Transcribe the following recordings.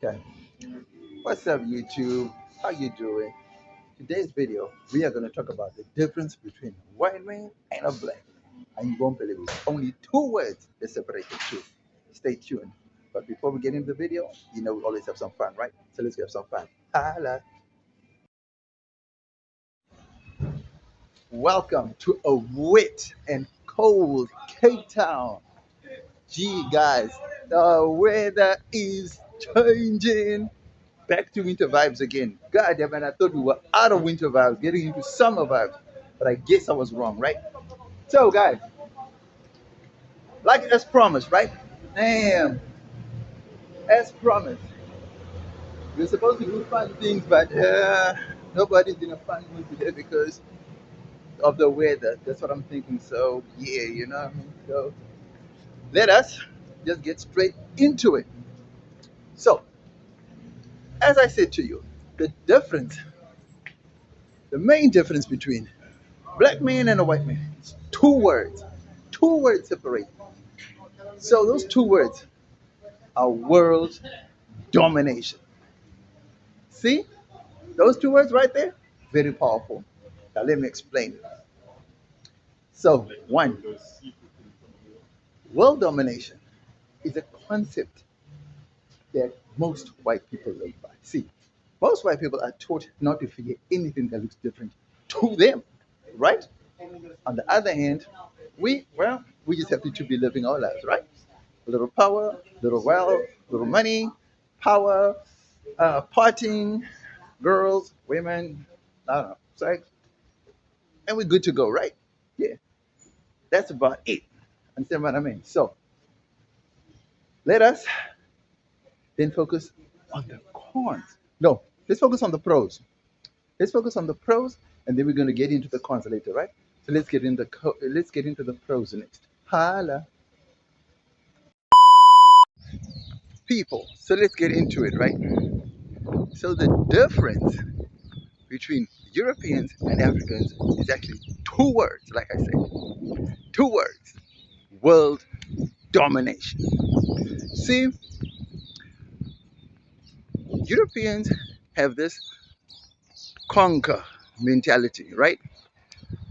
Okay, what's up YouTube? How you doing? Today's video, we are going to talk about the difference between a white man and a black man. And you won't believe it. Only two words that separate the two. Stay tuned. But before we get into the video, you know we always have some fun, right? So let's have some fun. Holla. Welcome to a wet and cold Cape Town. Gee, guys, the weather is changing. Back to winter vibes again. God damn it, I thought we were out of winter vibes, getting into summer vibes. But I guess I was wrong, right? So, guys, like as promised, right? Damn, as promised. We're supposed to do fun things, but nobody's gonna fun one today because of the weather. That's what I'm thinking. So, yeah, you know what I mean? So, let us just get straight into it. So, as I said to you, the difference, the main difference between black man and a white man is two words. Two words separate. So those two words are world domination. See? Those two words right there? Very powerful. Now let me explain it. So, one, world domination is a concept that most white people live by. See, most white people are taught not to fear anything that looks different to them, right? On the other hand, we just happen to be living our lives, right? A little power, little wealth, little money, power, partying, girls, women, I don't know, sex, and we're good to go, right? Yeah, that's about it. Understand what I mean? So let us then focus on the cons. No, let's focus on the pros. Let's focus on the pros, and then we're going to get into the cons later, right? So let's get into the pros next. Holla, people. So let's get into it, right? So the difference between Europeans and Africans is actually two words, like I said, two words: world domination. See, Europeans have this conquer mentality, right?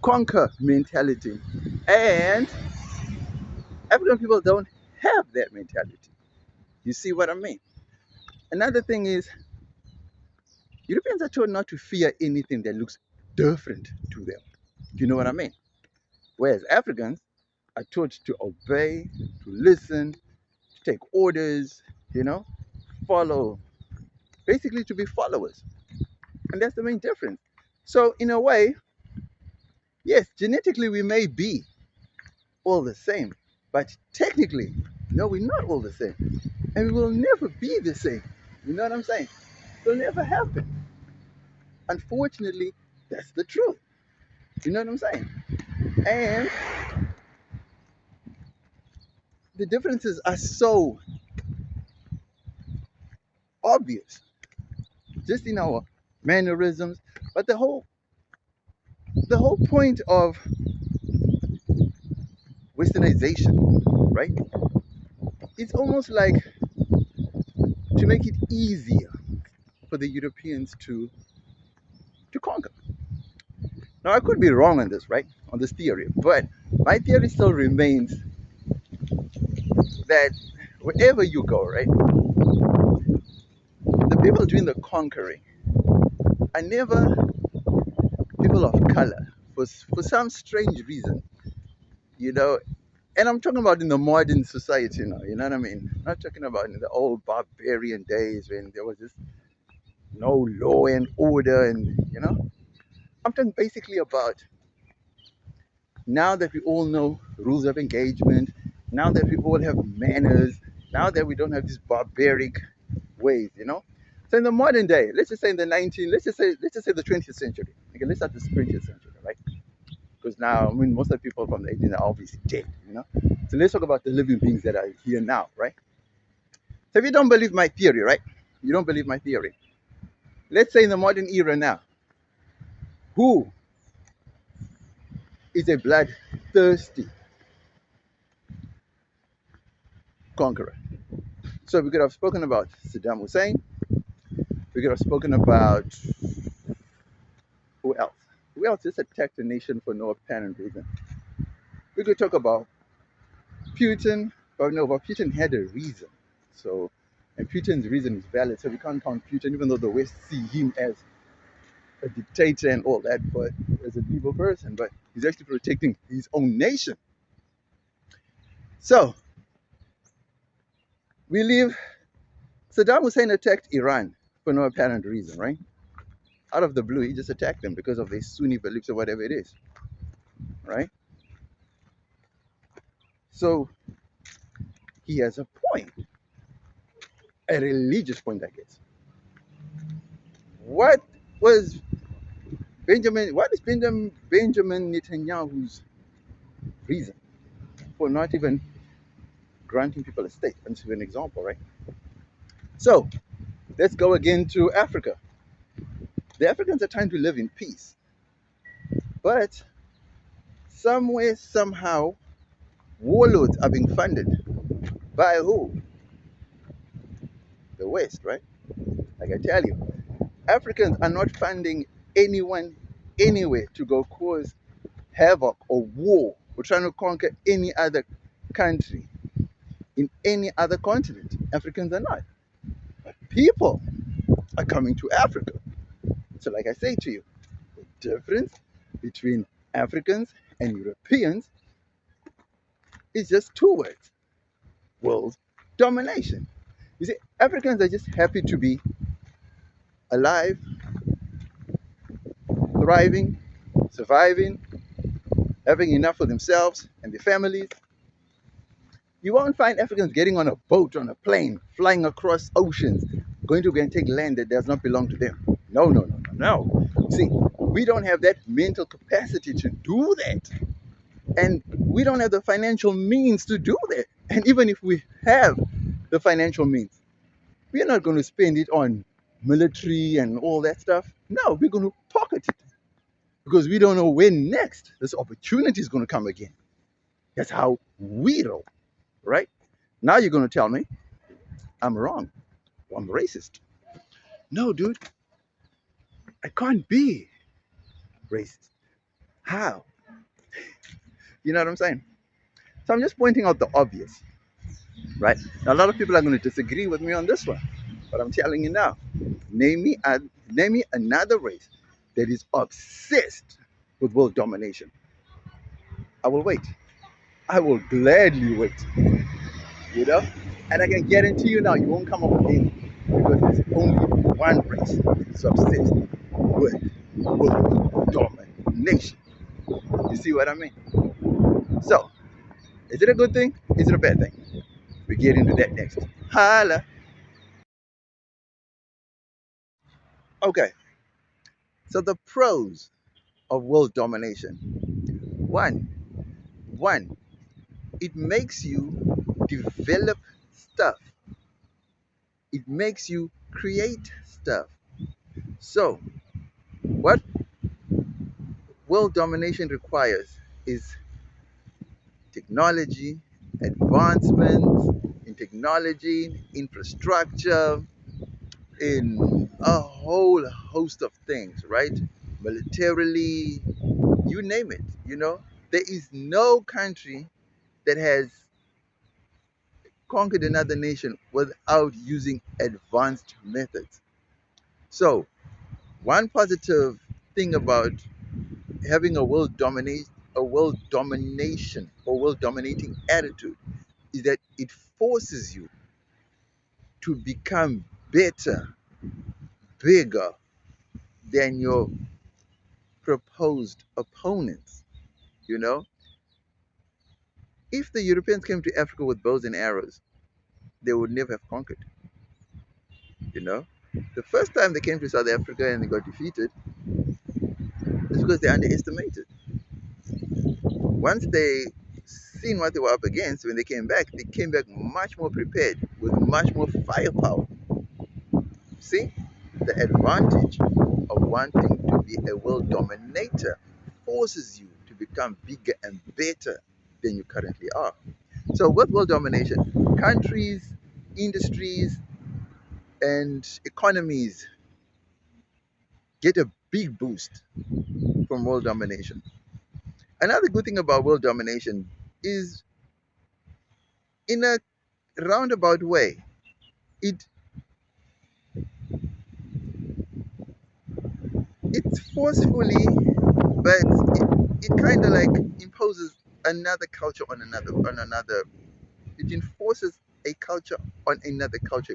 Conquer mentality, and African people don't have that mentality. You see what I mean? Another thing is Europeans are told not to fear anything that looks different to them. Do you know what I mean? Whereas Africans are taught to obey, to listen, to take orders, you know, follow, basically to be followers. And that's the main difference. So, in a way, yes, genetically we may be all the same, but technically, no, we're not all the same. And we will never be the same. You know what I'm saying? It'll never happen. Unfortunately, that's the truth. You know what I'm saying? And the differences are so obvious, just in our mannerisms. But the whole point of westernization, right? It's almost like to make it easier for the Europeans to conquer. Now, I could be wrong on this, right? On this theory, but my theory still remains that wherever you go, right, the people doing the conquering are never people of color for some strange reason, you know. And I'm talking about in the modern society now, you know what I mean? I'm not talking about in the old barbarian days when there was just no law and order, and you know. I'm talking basically about now that we all know rules of engagement, now that we all have manners, now that we don't have these barbaric ways, you know. So in the modern day, let's just say in the 19, let's just say the 20th century. Okay, let's start the 20th century, right? Because now, I mean, most of the people from the 18th are obviously dead, you know. So let's talk about the living beings that are here now, right? So if you don't believe my theory, right? You don't believe my theory. Let's say in the modern era now, who is a bloodthirsty conqueror? So we could have spoken about Saddam Hussein. We could have spoken about who else? Who else just attacked a nation for no apparent reason? We could talk about Putin, but no, but Putin had a reason. So, and Putin's reason is valid. So we can't count Putin, even though the West see him as a dictator and all that, but as an evil person. But he's actually protecting his own nation. So we leave. Saddam Hussein attacked Iran for no apparent reason, right? Out of the blue, he just attacked them because of their Sunni beliefs or whatever it is, right? So he has a point, a religious point, I guess. What was what is Benjamin Netanyahu's reason for not even granting people a state? And to an example, right? So let's go again to Africa. The Africans are trying to live in peace, but somewhere, somehow, warlords are being funded by who? The West, right? Like I tell you, Africans are not funding anyone anywhere to go cause havoc or war or trying to conquer any other country in any other continent. Africans are not. But people are coming to Africa. So, like I say to you, the difference between Africans and Europeans is just two words: world domination. You see, Africans are just happy to be alive, thriving, surviving, having enough for themselves and their families. You won't find Africans getting on a boat, on a plane, flying across oceans, going to go and take land that does not belong to them. No, no, no, no, no. See, we don't have that mental capacity to do that. And we don't have the financial means to do that. And even if we have the financial means, we're not going to spend it on military and all that stuff. No, we're going to pocket it because we don't know when next this opportunity is going to come again. That's how we roll, right? Now you're going to tell me I'm wrong. I'm racist. No, dude, I can't be racist. How? You know what I'm saying? So I'm just pointing out the obvious, right? Now, a lot of people are going to disagree with me on this one, but I'm telling you now. Name me another race that is obsessed with world domination. I will wait. I will gladly wait. You know, and I can guarantee you now, you won't come up with any because there's only one race that's obsessed with world domination. You see what I mean? So, is it a good thing? Is it a bad thing? We get into that next. Holla. Okay, so the pros of world domination. One, one, it makes you develop stuff. It makes you create stuff. So, what world domination requires is technology, advancements in technology, infrastructure, in a whole host of things, right? Militarily, you name it, you know? There is no country that has conquered another nation without using advanced methods. So, one positive thing about having a world domination or world dominating attitude is that it forces you to become better, bigger than your proposed opponents. You know, if the Europeans came to Africa with bows and arrows, they would never have conquered. You know, the first time they came to South Africa and they got defeated is because they underestimated. Once they seen what they were up against, when they came back much more prepared with much more firepower. See, the advantage of wanting to be a world dominator forces you to become bigger and better than you currently are. So, with world domination, countries industries and economies get a big boost from world domination. Another good thing about world domination is, in a roundabout way, it it's forcefully, but it kind of like imposes another culture on another. It enforces a culture on another culture.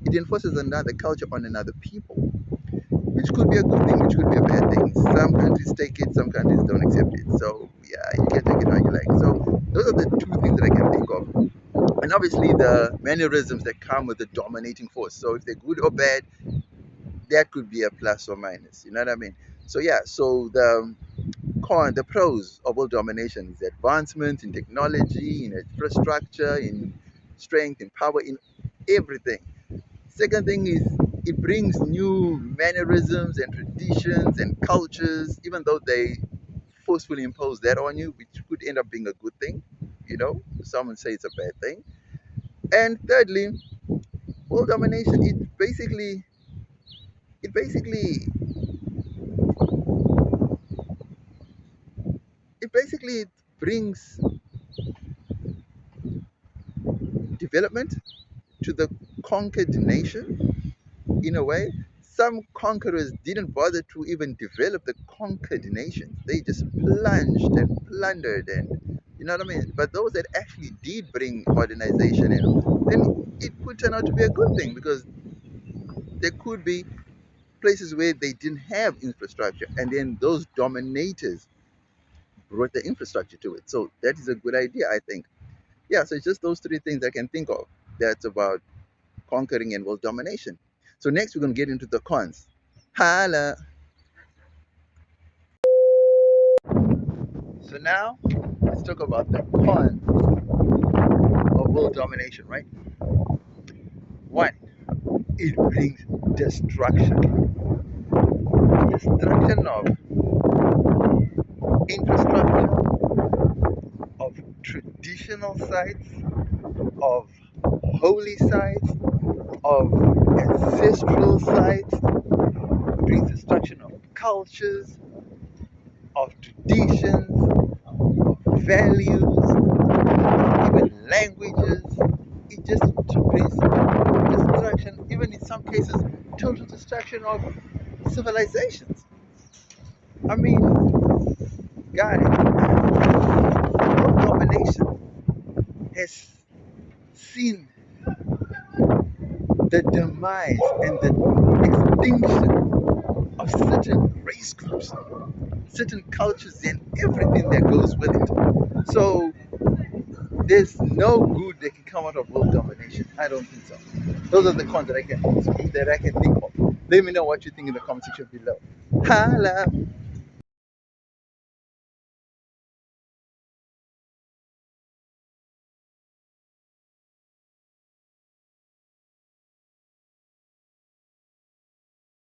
It enforces another culture on another people, which could be a good thing, which could be a bad thing. Some countries take it, some countries don't accept it. So yeah, you can take it how you like. So those are the two things that I can think of. And obviously the mannerisms that come with the dominating force. So if they're good or bad, that could be a plus or minus. You know what I mean? So yeah, so the pros of world domination is advancement in technology, in infrastructure, in strength, in power, in everything. Second thing is, it brings new mannerisms and traditions and cultures, even though they forcefully impose that on you, which could end up being a good thing. Someone say it's a bad thing. And thirdly, world domination, it basically brings development to the conquered nation. In a way, some conquerors didn't bother to even develop the conquered nations. They just plunged and plundered, and you know what I mean? But those that actually did bring modernization in, then it could turn out to be a good thing, because there could be places where they didn't have infrastructure, and then those dominators brought the infrastructure to it. So that is a good idea, I think. Yeah, so it's just those three things I can think of that's about conquering and world domination. So next we're going to get into the cons. Holla! So now let's talk about the cons of world domination, right? One, it brings destruction. Destruction of infrastructure, of traditional sites, of holy sites, of ancestral sites. It brings destruction of cultures, of traditions, of values, even languages. It just brings destruction, even in some cases, total destruction of civilizations. I mean, guys, world domination has seen the demise and the extinction of certain race groups, certain cultures, and everything that goes with it. So there's no good that can come out of world domination. I don't think so. Those are the cons that I can think of. Let me know what you think in the comment section below. Holla!